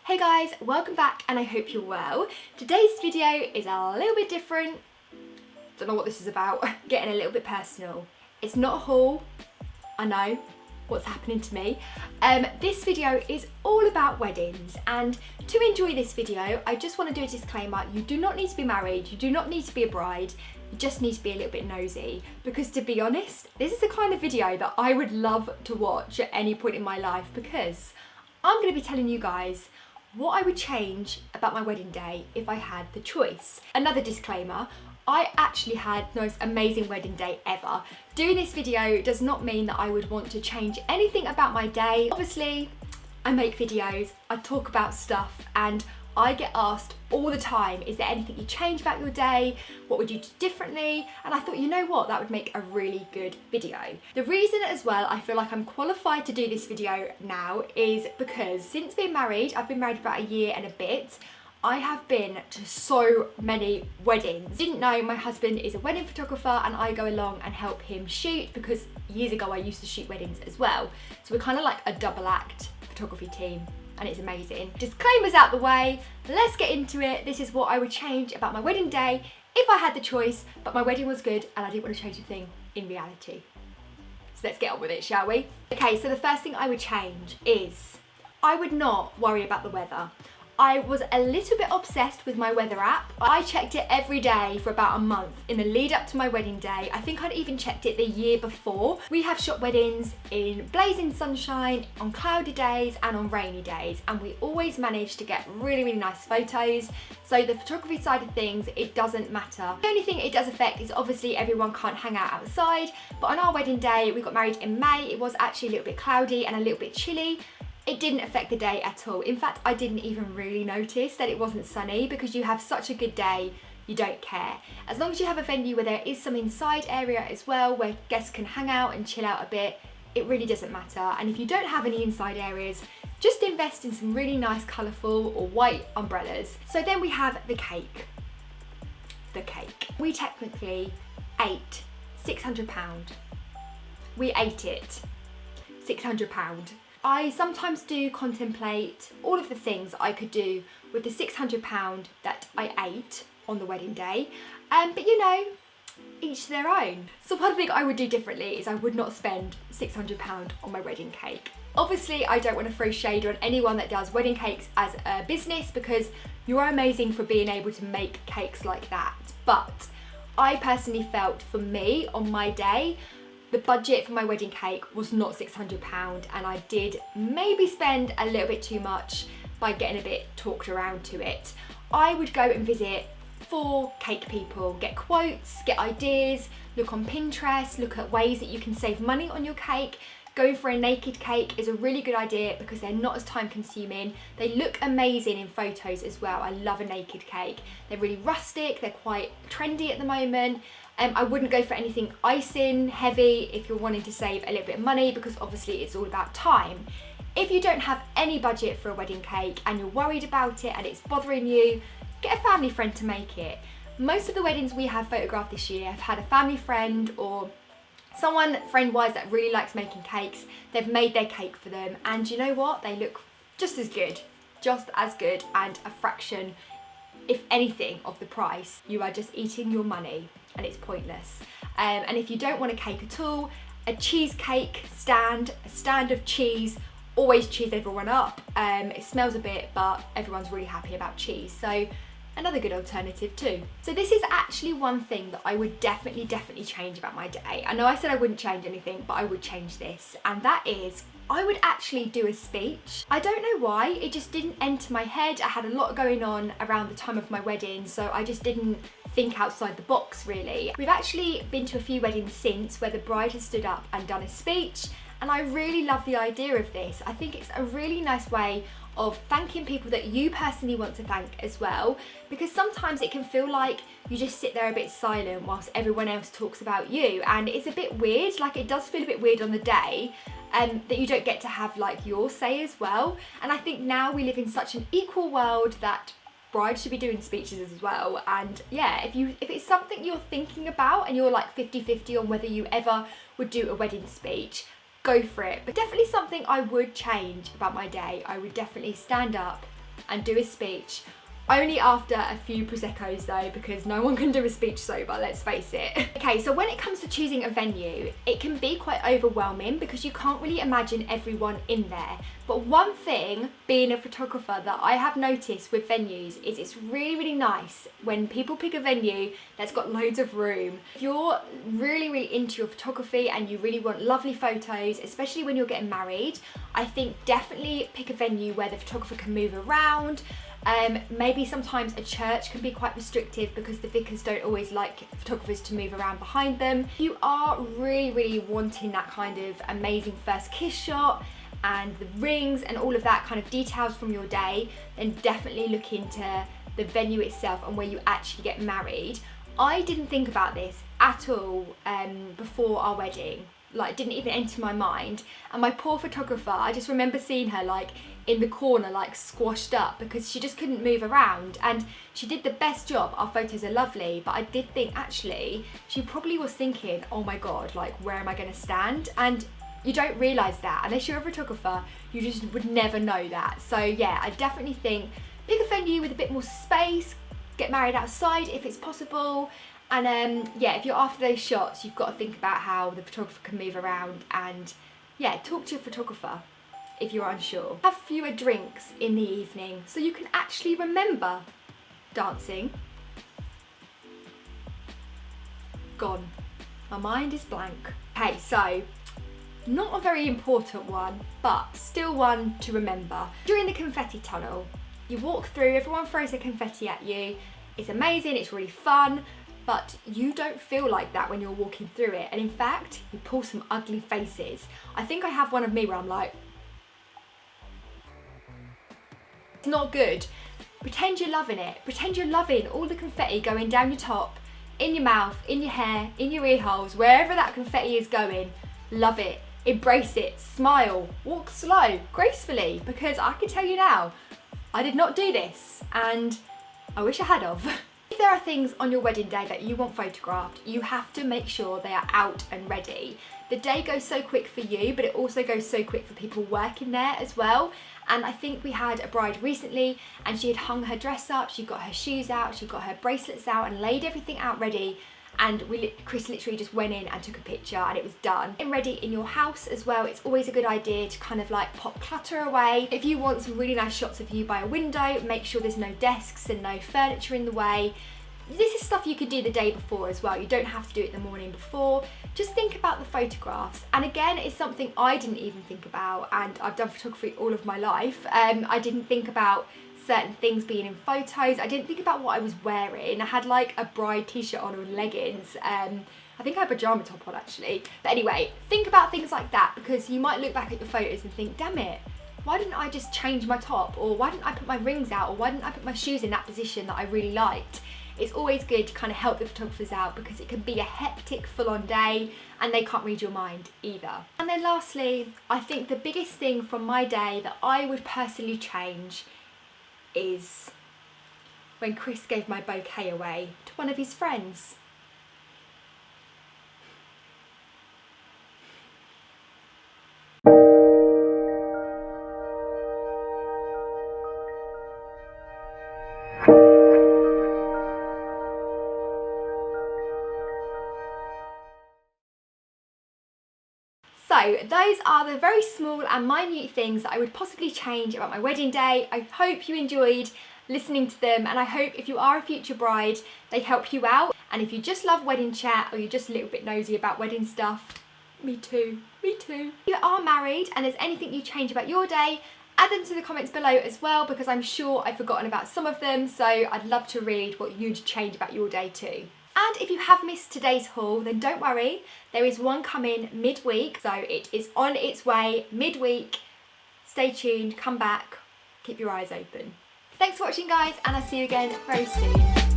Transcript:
Hey guys, welcome back and I hope you're well. Today's video is a little bit different. Don't know what this is about. Getting a little bit personal. It's not a haul. I know what's happening to me. This video is all about weddings, and to enjoy this video I just want to do a disclaimer. You do not need to be married, you do not need to be a bride, you just need to be a little bit nosy, because to be honest, this is the kind of video that I would love to watch at any point in my life, because I'm going to be telling you guys what I would change about my wedding day if I had the choice. Another disclaimer, I actually had the most amazing wedding day ever. Doing this video does not mean that I would want to change anything about my day. Obviously, I make videos, I talk about stuff, and I get asked all the time, is there anything you change about your day? What would you do differently? And I thought, you know what, that would make a really good video. The reason as well I feel like I'm qualified to do this video now is because since being married, I've been married about a year and a bit, I have been to so many weddings. Didn't know my husband is a wedding photographer and I go along and help him shoot, because years ago I used to shoot weddings as well. So we're kind of like a double act photography team, and it's amazing. Disclaimers out the way, let's get into it. This is what I would change about my wedding day if I had the choice, but my wedding was good and I didn't want to change a thing in reality. So let's get on with it, shall we? Okay, so the first thing I would change is I would not worry about the weather. I was a little bit obsessed with my weather app. I checked it every day for about a month in the lead up to my wedding day. I think I'd even checked it the year before. We have shot weddings in blazing sunshine, on cloudy days and on rainy days, and we always manage to get really, really nice photos. So the photography side of things, it doesn't matter. The only thing it does affect is obviously everyone can't hang out outside, but on our wedding day, we got married in May, it was actually a little bit cloudy and a little bit chilly. It didn't affect the day at all. In fact, I didn't even really notice that it wasn't sunny, because you have such a good day, you don't care. As long as you have a venue where there is some inside area as well, where guests can hang out and chill out a bit, it really doesn't matter. And if you don't have any inside areas, just invest in some really nice colourful or white umbrellas. So then we have the cake. The cake. We technically ate £600. We ate it. £600. I sometimes do contemplate all of the things I could do with the £600 that I ate on the wedding day, but you know, each to their own. So one thing I would do differently is I would not spend £600 on my wedding cake. Obviously, I don't want to throw shade on anyone that does wedding cakes as a business, because you are amazing for being able to make cakes like that. But I personally felt, for me, on my day, the budget for my wedding cake was not £600, and I did maybe spend a little bit too much by getting a bit talked around to it. I would go and visit 4 cake people, get quotes, get ideas, look on Pinterest, look at ways that you can save money on your cake. Going for a naked cake is a really good idea because they're not as time consuming. They look amazing in photos as well. I love a naked cake. They're really rustic, they're quite trendy at the moment. I wouldn't go for anything icing heavy if you're wanting to save a little bit of money, because obviously it's all about time. If you don't have any budget for a wedding cake and you're worried about it and it's bothering you, get a family friend to make it. Most of the weddings we have photographed this year have had a family friend or someone friend-wise that really likes making cakes. They've made their cake for them, and you know what? They look just as good, and a fraction, if anything, of the price. You are just eating your money and it's pointless. And if you don't want a cake at all, a cheesecake stand, a stand of cheese, always cheers everyone up. It smells a bit, but everyone's really happy about cheese. So another good alternative too. So this is actually one thing that I would definitely change about my day. I know I said I wouldn't change anything, but I would change this, and that is I would actually do a speech. I don't know why, it just didn't enter my head. I had a lot going on around the time of my wedding, so I just didn't think outside the box really. We've actually been to a few weddings since where the bride has stood up and done a speech, and I really love the idea of this. I think it's a really nice way of thanking people that you personally want to thank as well, because sometimes it can feel like you just sit there a bit silent whilst everyone else talks about you, and it's a bit weird. Like, it does feel a bit weird on the day that you don't get to have like your say as well. And I think now we live in such an equal world that brides should be doing speeches as well. And yeah, if it's something you're thinking about and you're like 50-50 on whether you ever would do a wedding speech, go for it. But definitely something I would change about my day. I would definitely stand up and do a speech. Only after a few Prosecco's though, because no one can do a speech sober, let's face it. Okay, so when it comes to choosing a venue, it can be quite overwhelming because you can't really imagine everyone in there. But one thing, being a photographer, that I have noticed with venues is it's really, really nice when people pick a venue that's got loads of room. If you're really, really into your photography and you really want lovely photos, especially when you're getting married, I think definitely pick a venue where the photographer can move around. Maybe sometimes a church can be quite restrictive because the vicars don't always like photographers to move around behind them. If you are really, really wanting that kind of amazing first kiss shot and the rings and all of that kind of details from your day, then definitely look into the venue itself and where you actually get married. I didn't think about this at all before our wedding. Like, didn't even enter my mind. And my poor photographer, I just remember seeing her like in the corner, like squashed up, because she just couldn't move around. And she did the best job. Our photos are lovely, but I did think actually she probably was thinking, oh my God, like where am I going to stand? And you don't realise that unless you're a photographer. You just would never know that. So yeah, I definitely think pick a venue with a bit more space, get married outside if it's possible. And yeah, if you're after those shots, you've got to think about how the photographer can move around, and yeah, talk to your photographer if you're unsure. Have fewer drinks in the evening so you can actually remember dancing. Gone. My mind is blank. Okay, so not a very important one, but still one to remember. During the confetti tunnel, you walk through, everyone throws their confetti at you. It's amazing, it's really fun. But you don't feel like that when you're walking through it. And in fact, you pull some ugly faces. I think I have one of me where I'm like, it's not good. Pretend you're loving it. Pretend you're loving all the confetti going down your top, in your mouth, in your hair, in your ear holes, wherever that confetti is going. Love it, embrace it, smile, walk slow, gracefully, because I can tell you now, I did not do this and I wish I had of. If there are things on your wedding day that you want photographed, you have to make sure they are out and ready. The day goes so quick for you, but it also goes so quick for people working there as well. And I think we had a bride recently and she had hung her dress up, she got her shoes out, she got her bracelets out and laid everything out ready. And Chris literally just went in and took a picture and it was done. Getting ready in your house as well, it's always a good idea to kind of like pop clutter away. If you want some really nice shots of you by a window, make sure there's no desks and no furniture in the way. This is stuff you could do the day before as well. You don't have to do it the morning before. Just think about the photographs. And again, it's something I didn't even think about, and I've done photography all of my life. I didn't think about certain things being in photos. I didn't think about what I was wearing. I had like a bride t-shirt on and leggings. I think I had a pajama top on actually. But anyway, think about things like that, because you might look back at your photos and think, damn it, why didn't I just change my top? Or why didn't I put my rings out? Or why didn't I put my shoes in that position that I really liked? It's always good to kind of help the photographers out, because it can be a hectic, full-on day and they can't read your mind either. And then lastly, I think the biggest thing from my day that I would personally change is when Chris gave my bouquet away to one of his friends. So those are the very small and minute things that I would possibly change about my wedding day. I hope you enjoyed listening to them, and I hope if you are a future bride, they help you out. And if you just love wedding chat, or you're just a little bit nosy about wedding stuff, me too, me too. If you are married and there's anything you change about your day, add them to the comments below as well, because I'm sure I've forgotten about some of them, so I'd love to read what you'd change about your day too. And if you have missed today's haul, then don't worry, there is one coming midweek, so it is on its way midweek. Stay tuned, come back, keep your eyes open. Thanks for watching guys, and I'll see you again very soon.